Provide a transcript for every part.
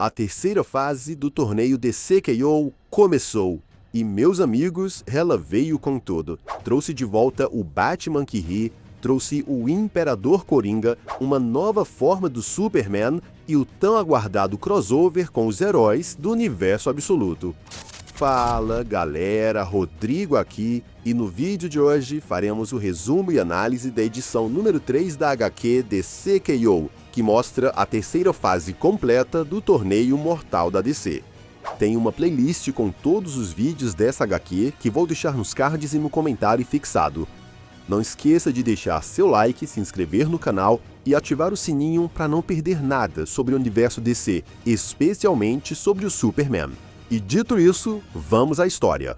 A terceira fase do torneio DC KO começou. E, meus amigos, ela veio com tudo. Trouxe de volta o Batman que ri, trouxe o Imperador Coringa, uma nova forma do Superman e o tão aguardado crossover com os heróis do universo absoluto. Fala, galera, Rodrigo aqui, e no vídeo de hoje faremos o resumo e análise da edição número 3 da HQ DC KO, que mostra a terceira fase completa do torneio mortal da DC. Tem uma playlist com todos os vídeos dessa HQ que vou deixar nos cards e no comentário fixado. Não esqueça de deixar seu like, se inscrever no canal e ativar o sininho para não perder nada sobre o universo DC, especialmente sobre o Superman. E dito isso, vamos à história.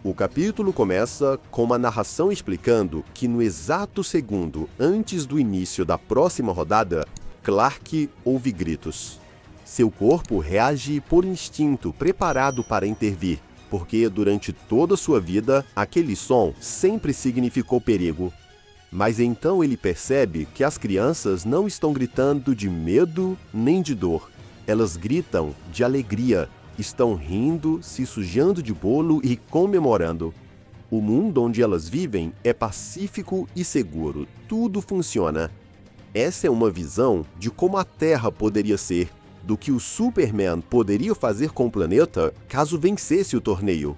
O capítulo começa com uma narração explicando que no exato segundo antes do início da próxima rodada, Clark ouve gritos. Seu corpo reage por instinto, preparado para intervir, porque durante toda sua vida, aquele som sempre significou perigo. Mas então ele percebe que as crianças não estão gritando de medo nem de dor. Elas gritam de alegria, estão rindo, se sujando de bolo e comemorando. O mundo onde elas vivem é pacífico e seguro, tudo funciona. Essa é uma visão de como a Terra poderia ser, do que o Superman poderia fazer com o planeta caso vencesse o torneio.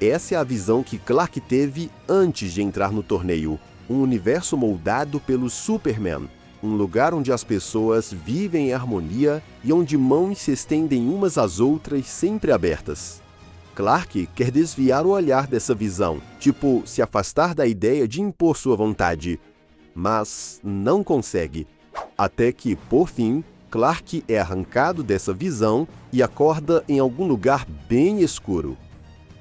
Essa é a visão que Clark teve antes de entrar no torneio, um universo moldado pelo Superman. Um lugar onde as pessoas vivem em harmonia e onde mãos se estendem umas às outras sempre abertas. Clark quer desviar o olhar dessa visão, tipo se afastar da ideia de impor sua vontade, mas não consegue. Até que, por fim, Clark é arrancado dessa visão e acorda em algum lugar bem escuro.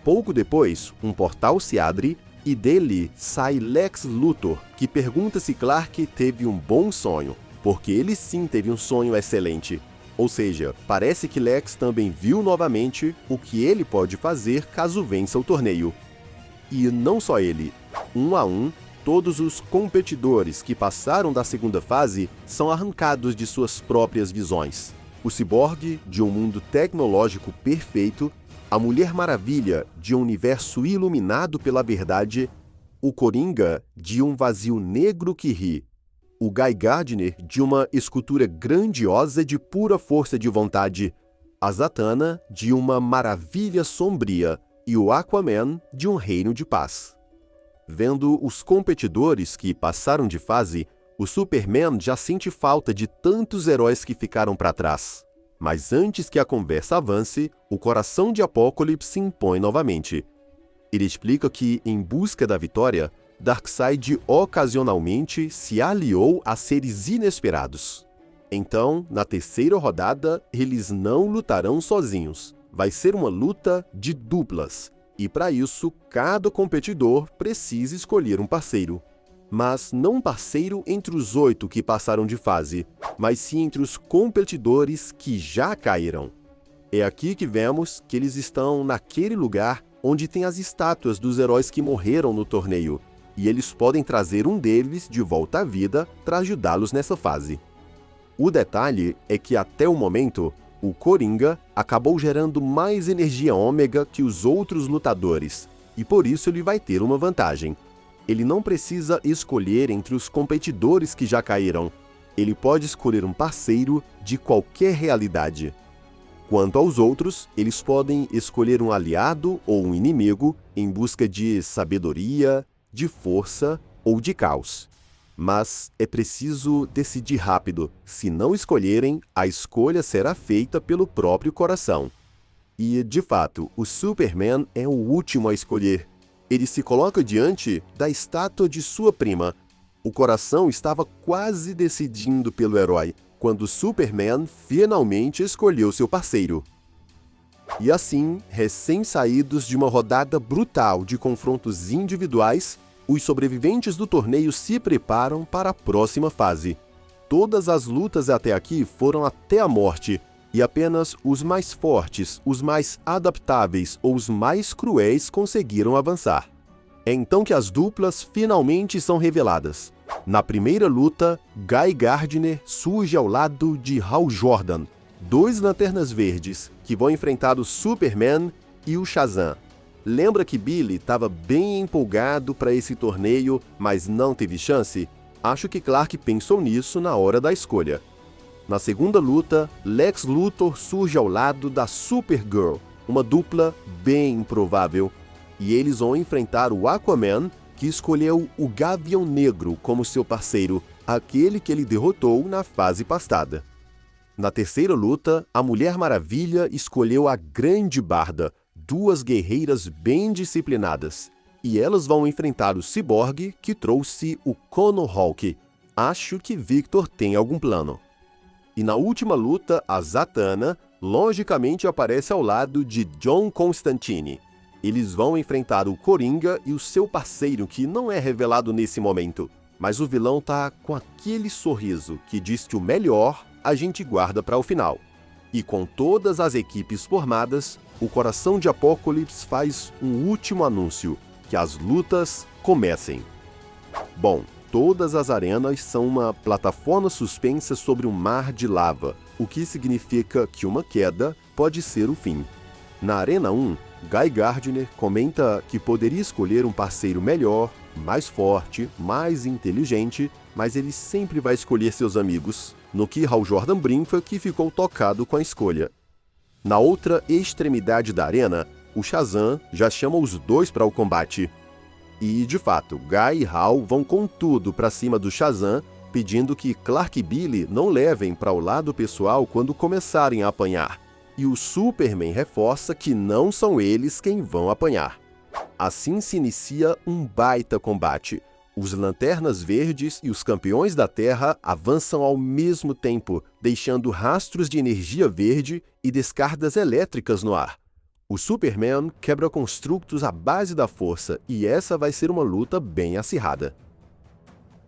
Pouco depois, um portal se abre e dele sai Lex Luthor, que pergunta se Clark teve um bom sonho, porque ele sim teve um sonho excelente. Ou seja, parece que Lex também viu novamente o que ele pode fazer caso vença o torneio. E não só ele, um a um, todos os competidores que passaram da segunda fase são arrancados de suas próprias visões. O Cyborg, de um mundo tecnológico perfeito, a Mulher Maravilha, de um universo iluminado pela verdade, o Coringa, de um vazio negro que ri, o Guy Gardner, de uma escultura grandiosa de pura força de vontade, a Zatanna, de uma maravilha sombria, e o Aquaman, de um reino de paz. Vendo os competidores que passaram de fase, o Superman já sente falta de tantos heróis que ficaram para trás. Mas antes que a conversa avance, o coração de Apokolips se impõe novamente. Ele explica que, em busca da vitória, Darkseid ocasionalmente se aliou a seres inesperados. Então, na terceira rodada, eles não lutarão sozinhos. Vai ser uma luta de duplas. E para isso, cada competidor precisa escolher um parceiro. Mas não um parceiro entre os 8 que passaram de fase, mas sim entre os competidores que já caíram. É aqui que vemos que eles estão naquele lugar onde tem as estátuas dos heróis que morreram no torneio, e eles podem trazer um deles de volta à vida para ajudá-los nessa fase. O detalhe é que até o momento, o Coringa acabou gerando mais energia ômega que os outros lutadores, e por isso ele vai ter uma vantagem. Ele não precisa escolher entre os competidores que já caíram. Ele pode escolher um parceiro de qualquer realidade. Quanto aos outros, eles podem escolher um aliado ou um inimigo em busca de sabedoria, de força ou de caos. Mas é preciso decidir rápido. Se não escolherem, a escolha será feita pelo próprio coração. E, de fato, o Superman é o último a escolher. Ele se coloca diante da estátua de sua prima. O coração estava quase decidindo pelo herói, quando Superman finalmente escolheu seu parceiro. E assim, recém-saídos de uma rodada brutal de confrontos individuais, os sobreviventes do torneio se preparam para a próxima fase. Todas as lutas até aqui foram até a morte, e apenas os mais fortes, os mais adaptáveis ou os mais cruéis conseguiram avançar. É então que as duplas finalmente são reveladas. Na primeira luta, Guy Gardner surge ao lado de Hal Jordan, dois Lanternas Verdes que vão enfrentar o Superman e o Shazam. Lembra que Billy estava bem empolgado para esse torneio, mas não teve chance? Acho que Clark pensou nisso na hora da escolha. Na segunda luta, Lex Luthor surge ao lado da Supergirl, uma dupla bem improvável, e eles vão enfrentar o Aquaman, que escolheu o Gavião Negro como seu parceiro, aquele que ele derrotou na fase passada. Na terceira luta, a Mulher Maravilha escolheu a Grande Barda, duas guerreiras bem disciplinadas, e elas vão enfrentar o Cyborg, que trouxe o Connor Hawke. Acho que Victor tem algum plano. E na última luta, a Zatanna, logicamente, aparece ao lado de John Constantine. Eles vão enfrentar o Coringa e o seu parceiro, que não é revelado nesse momento. Mas o vilão tá com aquele sorriso que diz que o melhor a gente guarda para o final. E com todas as equipes formadas, o Coração de Apocalipse faz um último anúncio, que as lutas comecem. Bom, todas as arenas são uma plataforma suspensa sobre um mar de lava, o que significa que uma queda pode ser o fim. Na Arena 1, Guy Gardner comenta que poderia escolher um parceiro melhor, mais forte, mais inteligente, mas ele sempre vai escolher seus amigos, no que Hal Jordan brinca que ficou tocado com a escolha. Na outra extremidade da arena, o Shazam já chama os dois para o combate. E, de fato, Guy e Hal vão com tudo para cima do Shazam, pedindo que Clark e Billy não levem para o lado pessoal quando começarem a apanhar. E o Superman reforça que não são eles quem vão apanhar. Assim se inicia um baita combate. Os Lanternas Verdes e os Campeões da Terra avançam ao mesmo tempo, deixando rastros de energia verde e descargas elétricas no ar. O Superman quebra construtos à base da força e essa vai ser uma luta bem acirrada.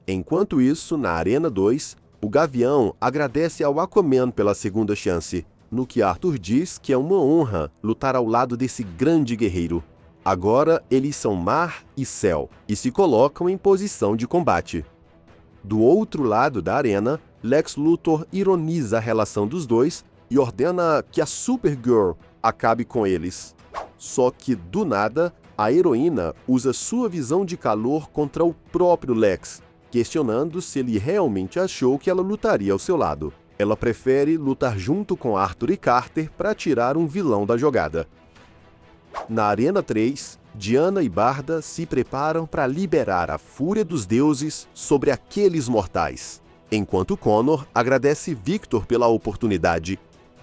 Enquanto isso, na Arena 2, o Gavião agradece ao Aquaman pela segunda chance, no que Arthur diz que é uma honra lutar ao lado desse grande guerreiro. Agora eles são mar e céu e se colocam em posição de combate. Do outro lado da arena, Lex Luthor ironiza a relação dos dois e ordena que a Supergirl acabe com eles. Só que, do nada, a heroína usa sua visão de calor contra o próprio Lex, questionando se ele realmente achou que ela lutaria ao seu lado. Ela prefere lutar junto com Arthur e Carter para tirar um vilão da jogada. Na Arena 3, Diana e Barda se preparam para liberar a fúria dos deuses sobre aqueles mortais, enquanto Connor agradece Victor pela oportunidade.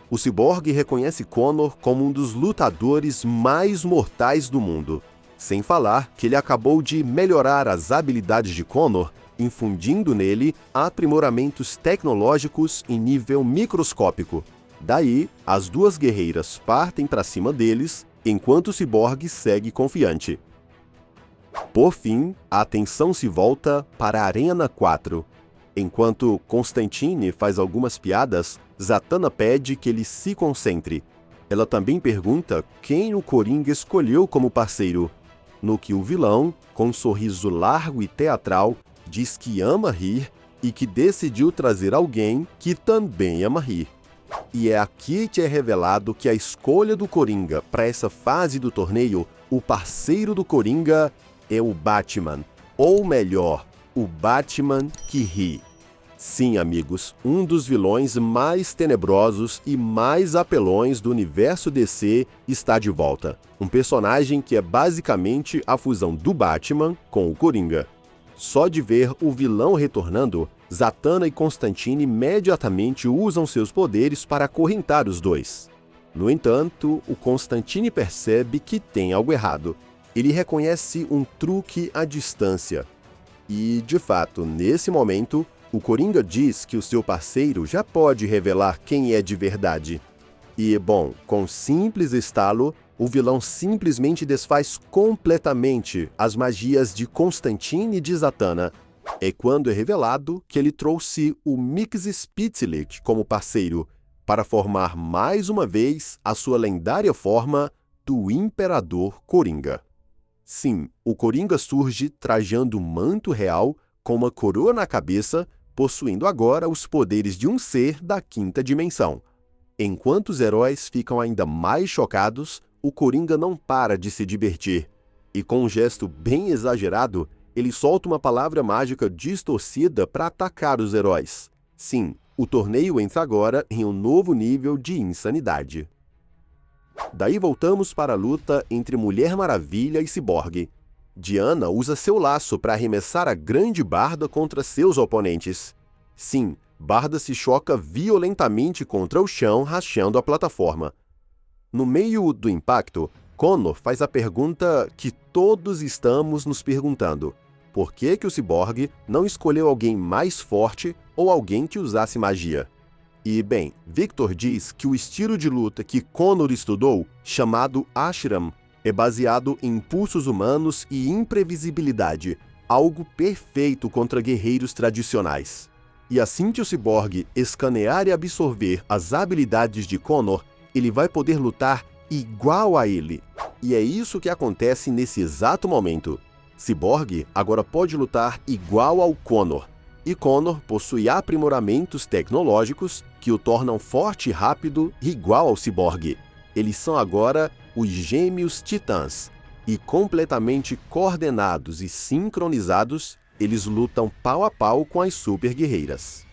O Cyborg reconhece Connor como um dos lutadores mais mortais do mundo, sem falar que ele acabou de melhorar as habilidades de Connor, infundindo nele aprimoramentos tecnológicos em nível microscópico. Daí, as duas guerreiras partem para cima deles, enquanto o Cyborg segue confiante. Por fim, a atenção se volta para a Arena 4. Enquanto Constantine faz algumas piadas, Zatanna pede que ele se concentre. Ela também pergunta quem o Coringa escolheu como parceiro, no que o vilão, com um sorriso largo e teatral, diz que ama rir e que decidiu trazer alguém que também ama rir. E é aqui que é revelado que a escolha do Coringa para essa fase do torneio, o parceiro do Coringa é o Batman. Ou melhor, o Batman que ri. Sim, amigos, um dos vilões mais tenebrosos e mais apelões do universo DC está de volta. Um personagem que é basicamente a fusão do Batman com o Coringa. Só de ver o vilão retornando, Zatanna e Constantine imediatamente usam seus poderes para acorrentar os dois. No entanto, o Constantine percebe que tem algo errado. Ele reconhece um truque à distância. E, de fato, nesse momento, o Coringa diz que o seu parceiro já pode revelar quem é de verdade. E, bom, com simples estalo, o vilão simplesmente desfaz completamente as magias de Constantine e de Zatanna. É quando é revelado que ele trouxe o Mxyzptlk como parceiro, para formar mais uma vez a sua lendária forma do Imperador Coringa. Sim, o Coringa surge trajando um manto real com uma coroa na cabeça, possuindo agora os poderes de um ser da quinta dimensão. Enquanto os heróis ficam ainda mais chocados, o Coringa não para de se divertir. E com um gesto bem exagerado, ele solta uma palavra mágica distorcida para atacar os heróis. Sim, o torneio entra agora em um novo nível de insanidade. Daí voltamos para a luta entre Mulher Maravilha e Ciborgue. Diana usa seu laço para arremessar a grande Barda contra seus oponentes. Sim, Barda se choca violentamente contra o chão, rachando a plataforma. No meio do impacto, Connor faz a pergunta que todos estamos nos perguntando. Por que o Ciborgue não escolheu alguém mais forte ou alguém que usasse magia? E, bem, Victor diz que o estilo de luta que Connor estudou, chamado Ashram, é baseado em impulsos humanos e imprevisibilidade, algo perfeito contra guerreiros tradicionais. E assim que o Ciborgue escanear e absorver as habilidades de Connor, ele vai poder lutar igual a ele. E é isso que acontece nesse exato momento. Ciborgue agora pode lutar igual ao Connor. E Connor possui aprimoramentos tecnológicos que o tornam forte e rápido igual ao Ciborgue. Eles são agora os Gêmeos Titãs. E completamente coordenados e sincronizados, eles lutam pau a pau com as super guerreiras.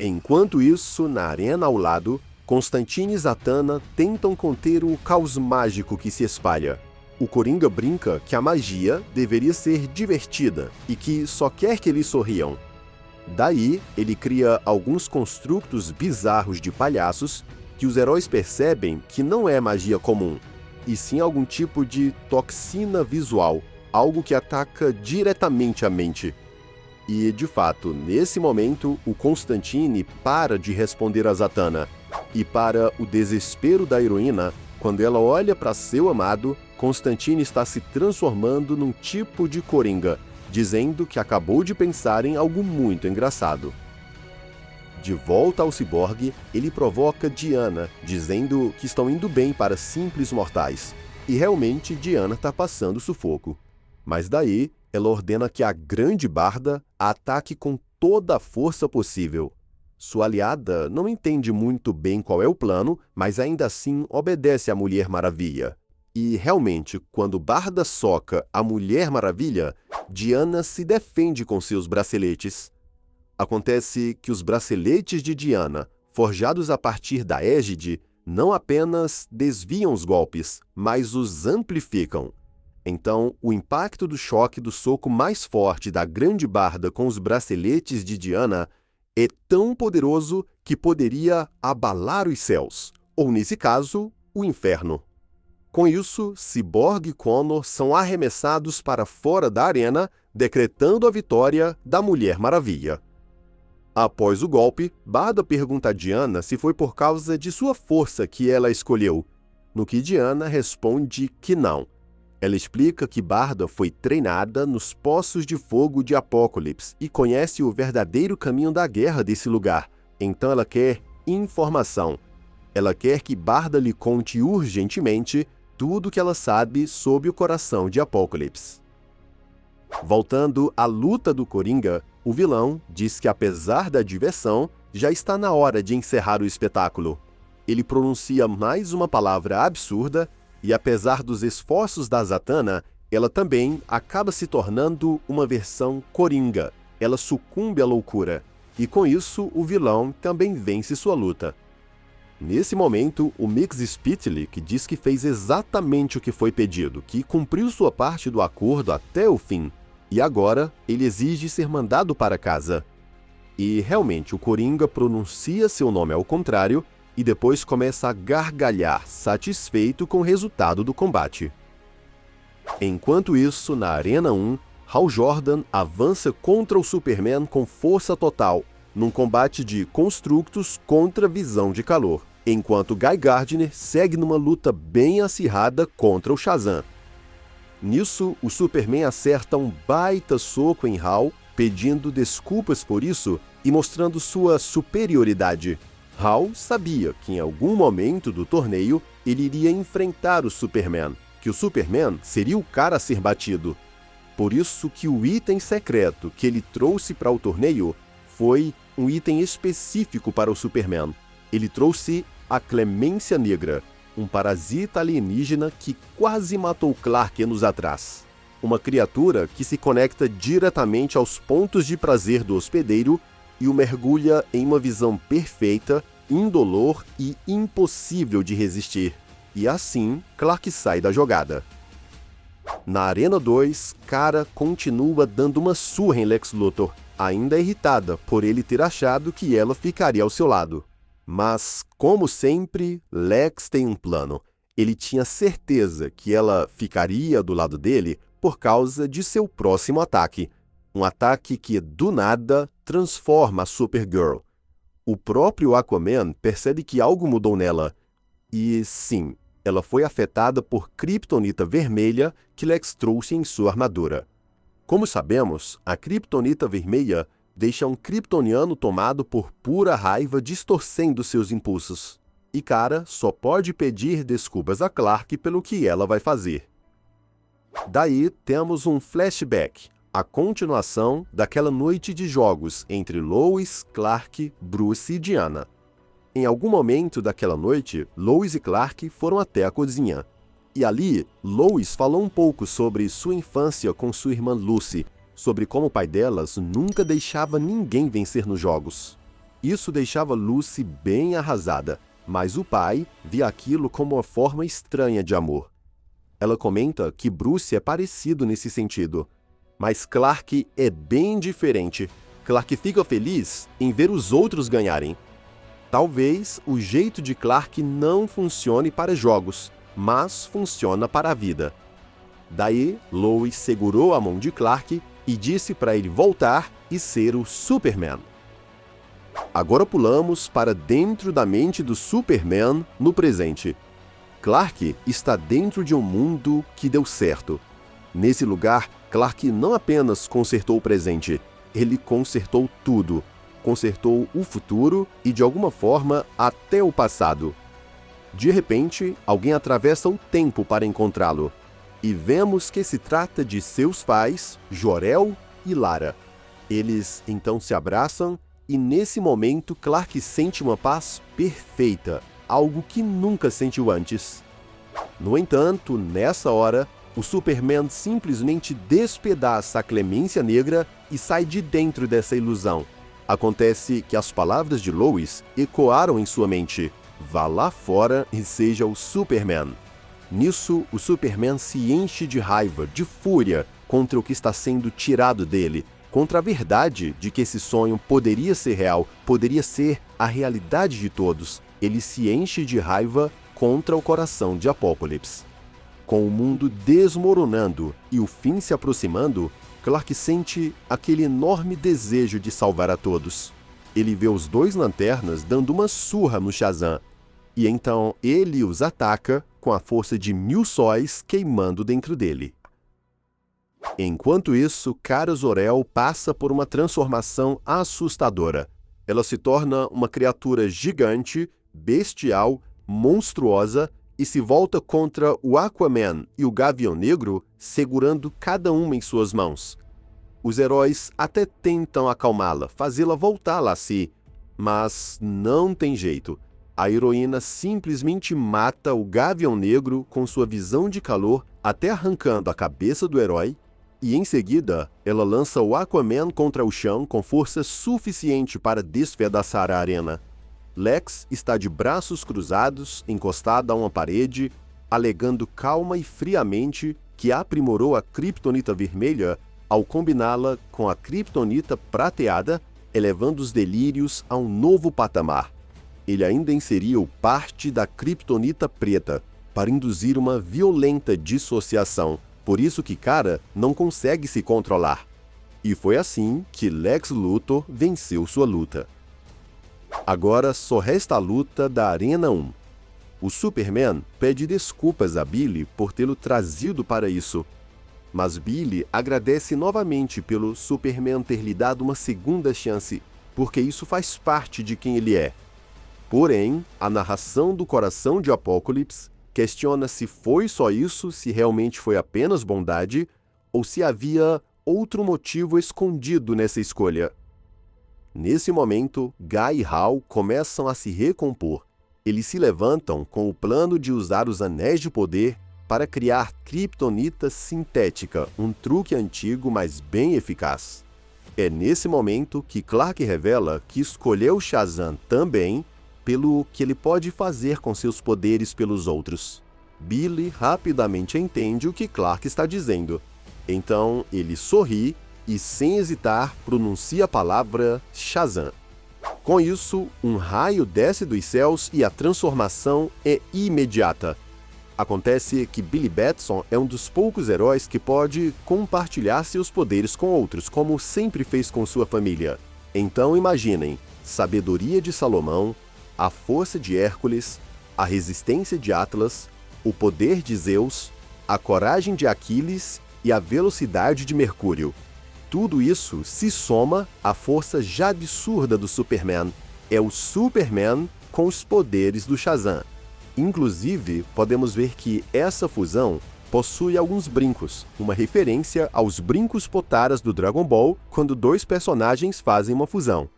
Enquanto isso, na arena ao lado, Constantine e Zatanna tentam conter o caos mágico que se espalha. O Coringa brinca que a magia deveria ser divertida e que só quer que eles sorriam. Daí, ele cria alguns construtos bizarros de palhaços que os heróis percebem que não é magia comum, e sim algum tipo de toxina visual, algo que ataca diretamente a mente. E, de fato, nesse momento, o Constantine para de responder a Zatanna. E para o desespero da heroína, quando ela olha para seu amado, Constantine está se transformando num tipo de Coringa, dizendo que acabou de pensar em algo muito engraçado. De volta ao Ciborgue, ele provoca Diana, dizendo que estão indo bem para simples mortais. E realmente Diana está passando sufoco. Mas daí, ela ordena que a grande Barda a ataque com toda a força possível. Sua aliada não entende muito bem qual é o plano, mas ainda assim obedece à Mulher Maravilha. E, realmente, quando Barda soca a Mulher Maravilha, Diana se defende com seus braceletes. Acontece que os braceletes de Diana, forjados a partir da égide, não apenas desviam os golpes, mas os amplificam. Então, o impacto do choque do soco mais forte da grande Barda com os braceletes de Diana é tão poderoso que poderia abalar os céus, ou, nesse caso, o inferno. Com isso, Ciborgue e Connor são arremessados para fora da arena, decretando a vitória da Mulher Maravilha. Após o golpe, Barda pergunta a Diana se foi por causa de sua força que ela escolheu, no que Diana responde que não. Ela explica que Barda foi treinada nos Poços de Fogo de Apocalipse e conhece o verdadeiro caminho da guerra desse lugar, então ela quer informação. Ela quer que Barda lhe conte urgentemente tudo o que ela sabe sobre o coração de Apocalipse. Voltando à luta do Coringa, o vilão diz que apesar da diversão, já está na hora de encerrar o espetáculo. Ele pronuncia mais uma palavra absurda e, apesar dos esforços da Zatanna, ela também acaba se tornando uma versão Coringa. Ela sucumbe à loucura, e com isso o vilão também vence sua luta. Nesse momento, o Mix Spitlick diz que fez exatamente o que foi pedido, que cumpriu sua parte do acordo até o fim, e agora ele exige ser mandado para casa. E realmente o Coringa pronuncia seu nome ao contrário, e depois começa a gargalhar, satisfeito com o resultado do combate. Enquanto isso, na Arena 1, Hal Jordan avança contra o Superman com força total, num combate de construtos contra visão de calor, enquanto Guy Gardner segue numa luta bem acirrada contra o Shazam. Nisso, o Superman acerta um baita soco em Hal, pedindo desculpas por isso e mostrando sua superioridade. Hal sabia que em algum momento do torneio ele iria enfrentar o Superman, que o Superman seria o cara a ser batido. Por isso que o item secreto que ele trouxe para o torneio foi um item específico para o Superman. Ele trouxe a Clemência Negra, um parasita alienígena que quase matou Clark anos atrás. Uma criatura que se conecta diretamente aos pontos de prazer do hospedeiro e o mergulha em uma visão perfeita, indolor e impossível de resistir. E assim, Clark sai da jogada. Na Arena 2, Kara continua dando uma surra em Lex Luthor, ainda irritada por ele ter achado que ela ficaria ao seu lado. Mas, como sempre, Lex tem um plano. Ele tinha certeza que ela ficaria do lado dele por causa de seu próximo ataque. Um ataque que, do nada, transforma a Supergirl. O próprio Aquaman percebe que algo mudou nela. E, sim, ela foi afetada por Kryptonita vermelha que Lex trouxe em sua armadura. Como sabemos, a Kryptonita vermelha deixa um kryptoniano tomado por pura raiva distorcendo seus impulsos. E Kara só pode pedir desculpas a Clark pelo que ela vai fazer. Daí temos um flashback, a continuação daquela noite de jogos entre Lois, Clark, Bruce e Diana. Em algum momento daquela noite, Lois e Clark foram até a cozinha. E ali, Lois falou um pouco sobre sua infância com sua irmã Lucy, sobre como o pai delas nunca deixava ninguém vencer nos jogos. Isso deixava Lucy bem arrasada, mas o pai via aquilo como uma forma estranha de amor. Ela comenta que Bruce é parecido nesse sentido, mas Clark é bem diferente. Clark fica feliz em ver os outros ganharem. Talvez o jeito de Clark não funcione para jogos, mas funciona para a vida. Daí, Lois segurou a mão de Clark e disse para ele voltar e ser o Superman. Agora pulamos para dentro da mente do Superman no presente. Clark está dentro de um mundo que deu certo. Nesse lugar, Clark não apenas consertou o presente, ele consertou tudo. Consertou o futuro e, de alguma forma, até o passado. De repente, alguém atravessa o tempo para encontrá-lo. E vemos que se trata de seus pais, Jor-El e Lara. Eles então se abraçam e, nesse momento, Clark sente uma paz perfeita, algo que nunca sentiu antes. No entanto, nessa hora, o Superman simplesmente despedaça a Clemência Negra e sai de dentro dessa ilusão. Acontece que as palavras de Lois ecoaram em sua mente. Vá lá fora e seja o Superman. Nisso, o Superman se enche de raiva, de fúria contra o que está sendo tirado dele, contra a verdade de que esse sonho poderia ser real, poderia ser a realidade de todos. Ele se enche de raiva contra o coração de Apokolips. Com o mundo desmoronando e o fim se aproximando, Clark sente aquele enorme desejo de salvar a todos. Ele vê os dois lanternas dando uma surra no Shazam, e então ele os ataca com a força de 1000 sóis queimando dentro dele. Enquanto isso, Kara Zor-El passa por uma transformação assustadora. Ela se torna uma criatura gigante, bestial, monstruosa e se volta contra o Aquaman e o Gavião Negro, segurando cada uma em suas mãos. Os heróis até tentam acalmá-la, fazê-la voltar a si, mas não tem jeito. A heroína simplesmente mata o Gavião Negro com sua visão de calor, até arrancando a cabeça do herói, e em seguida ela lança o Aquaman contra o chão com força suficiente para despedaçar a arena. Lex está de braços cruzados, encostado a uma parede, alegando calma e friamente que aprimorou a Kryptonita vermelha ao combiná-la com a Kryptonita prateada, elevando os delírios a um novo patamar. Ele ainda inseriu parte da Kryptonita preta para induzir uma violenta dissociação, por isso que Kara não consegue se controlar. E foi assim que Lex Luthor venceu sua luta. Agora só resta a luta da Arena 1. O Superman pede desculpas a Billy por tê-lo trazido para isso, mas Billy agradece novamente pelo Superman ter lhe dado uma segunda chance, porque isso faz parte de quem ele é. Porém, a narração do coração de Apokolips questiona se foi só isso, se realmente foi apenas bondade, ou se havia outro motivo escondido nessa escolha. Nesse momento, Guy e Hal começam a se recompor. Eles se levantam com o plano de usar os Anéis de Poder para criar kryptonita sintética, um truque antigo, mas bem eficaz. É nesse momento que Clark revela que escolheu Shazam também pelo que ele pode fazer com seus poderes pelos outros. Billy rapidamente entende o que Clark está dizendo. Então ele sorri e, sem hesitar, pronuncia a palavra Shazam. Com isso, um raio desce dos céus e a transformação é imediata. Acontece que Billy Batson é um dos poucos heróis que pode compartilhar seus poderes com outros, como sempre fez com sua família. Então imaginem, sabedoria de Salomão, a força de Hércules, a resistência de Atlas, o poder de Zeus, a coragem de Aquiles e a velocidade de Mercúrio. Tudo isso se soma à força já absurda do Superman. É o Superman com os poderes do Shazam. Inclusive, podemos ver que essa fusão possui alguns brincos, uma referência aos brincos Potaras do Dragon Ball, quando dois personagens fazem uma fusão.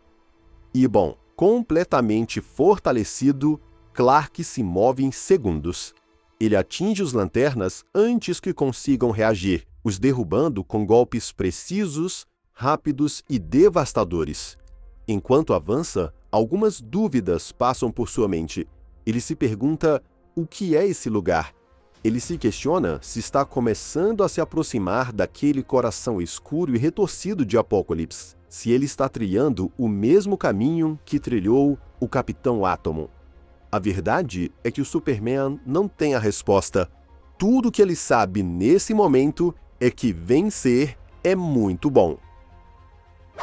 E bom, completamente fortalecido, Clark se move em segundos. Ele atinge os Lanternas antes que consigam reagir, os derrubando com golpes precisos, rápidos e devastadores. Enquanto avança, algumas dúvidas passam por sua mente. Ele se pergunta o que é esse lugar. Ele se questiona se está começando a se aproximar daquele coração escuro e retorcido de Apokolips, se ele está trilhando o mesmo caminho que trilhou o Capitão Átomo. A verdade é que o Superman não tem a resposta. Tudo o que ele sabe nesse momento é que vencer é muito bom.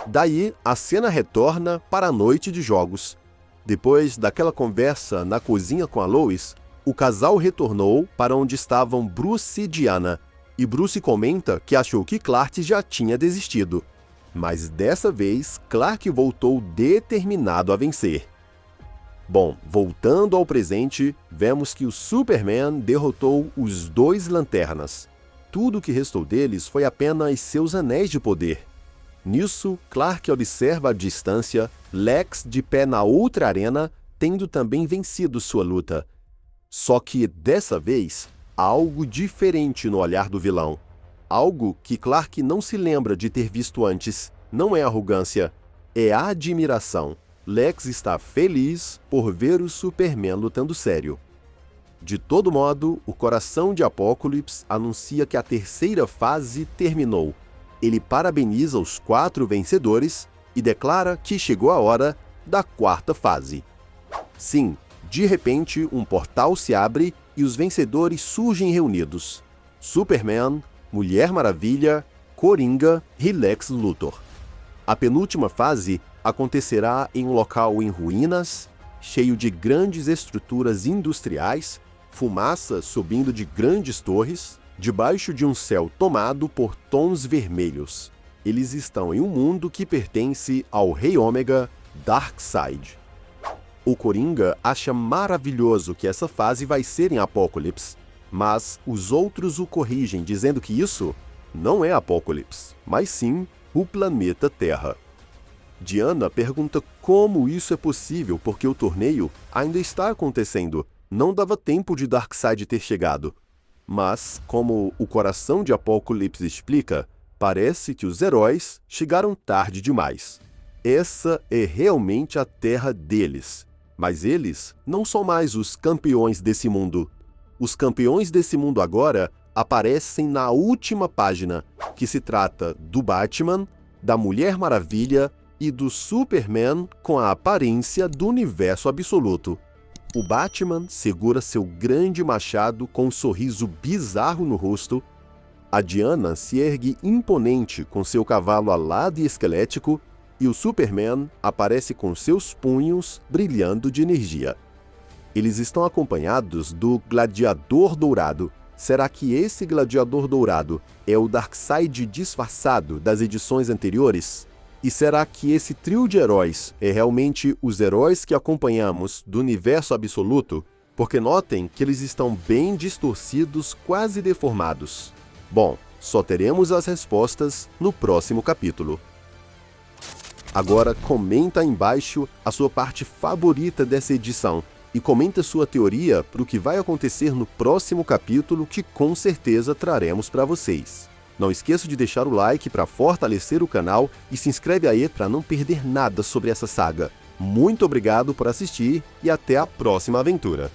Daí, a cena retorna para a noite de jogos. Depois daquela conversa na cozinha com a Lois, o casal retornou para onde estavam Bruce e Diana, e Bruce comenta que achou que Clark já tinha desistido. Mas dessa vez, Clark voltou determinado a vencer. Bom, voltando ao presente, vemos que o Superman derrotou os dois Lanternas. Tudo o que restou deles foi apenas seus anéis de poder. Nisso, Clark observa à distância Lex de pé na outra arena, tendo também vencido sua luta. Só que, dessa vez, há algo diferente no olhar do vilão. Algo que Clark não se lembra de ter visto antes. Não é arrogância, é admiração. Lex está feliz por ver o Superman lutando sério. De todo modo, o coração de Apokolips anuncia que a terceira fase terminou. Ele parabeniza os 4 vencedores e declara que chegou a hora da quarta fase. Sim, de repente um portal se abre e os vencedores surgem reunidos. Superman, Mulher Maravilha, Coringa e Lex Luthor. A penúltima fase acontecerá em um local em ruínas, cheio de grandes estruturas industriais, fumaça subindo de grandes torres, debaixo de um céu tomado por tons vermelhos. Eles estão em um mundo que pertence ao Rei Ômega, Darkseid. O Coringa acha maravilhoso que essa fase vai ser em Apokolips, mas os outros o corrigem, dizendo que isso não é Apokolips, mas sim o planeta Terra. Diana pergunta como isso é possível porque o torneio ainda está acontecendo. Não dava tempo de Darkseid ter chegado. Mas, como o coração de Apokolips explica, parece que os heróis chegaram tarde demais. Essa é realmente a terra deles. Mas eles não são mais os campeões desse mundo. Os campeões desse mundo agora aparecem na última página, que se trata do Batman, da Mulher Maravilha e do Superman com a aparência do universo absoluto. O Batman segura seu grande machado com um sorriso bizarro no rosto. A Diana se ergue imponente com seu cavalo alado e esquelético, e o Superman aparece com seus punhos brilhando de energia. Eles estão acompanhados do Gladiador Dourado. Será que esse Gladiador Dourado é o Darkseid disfarçado das edições anteriores? E será que esse trio de heróis é realmente os heróis que acompanhamos do universo absoluto? Porque notem que eles estão bem distorcidos, quase deformados. Bom, Só teremos as respostas no próximo capítulo. Agora comenta aí embaixo a sua parte favorita dessa edição e comenta sua teoria para o que vai acontecer no próximo capítulo, que com certeza traremos para vocês. Não esqueça de deixar o like para fortalecer o canal e se inscreve aí para não perder nada sobre essa saga. Muito obrigado por assistir e até a próxima aventura!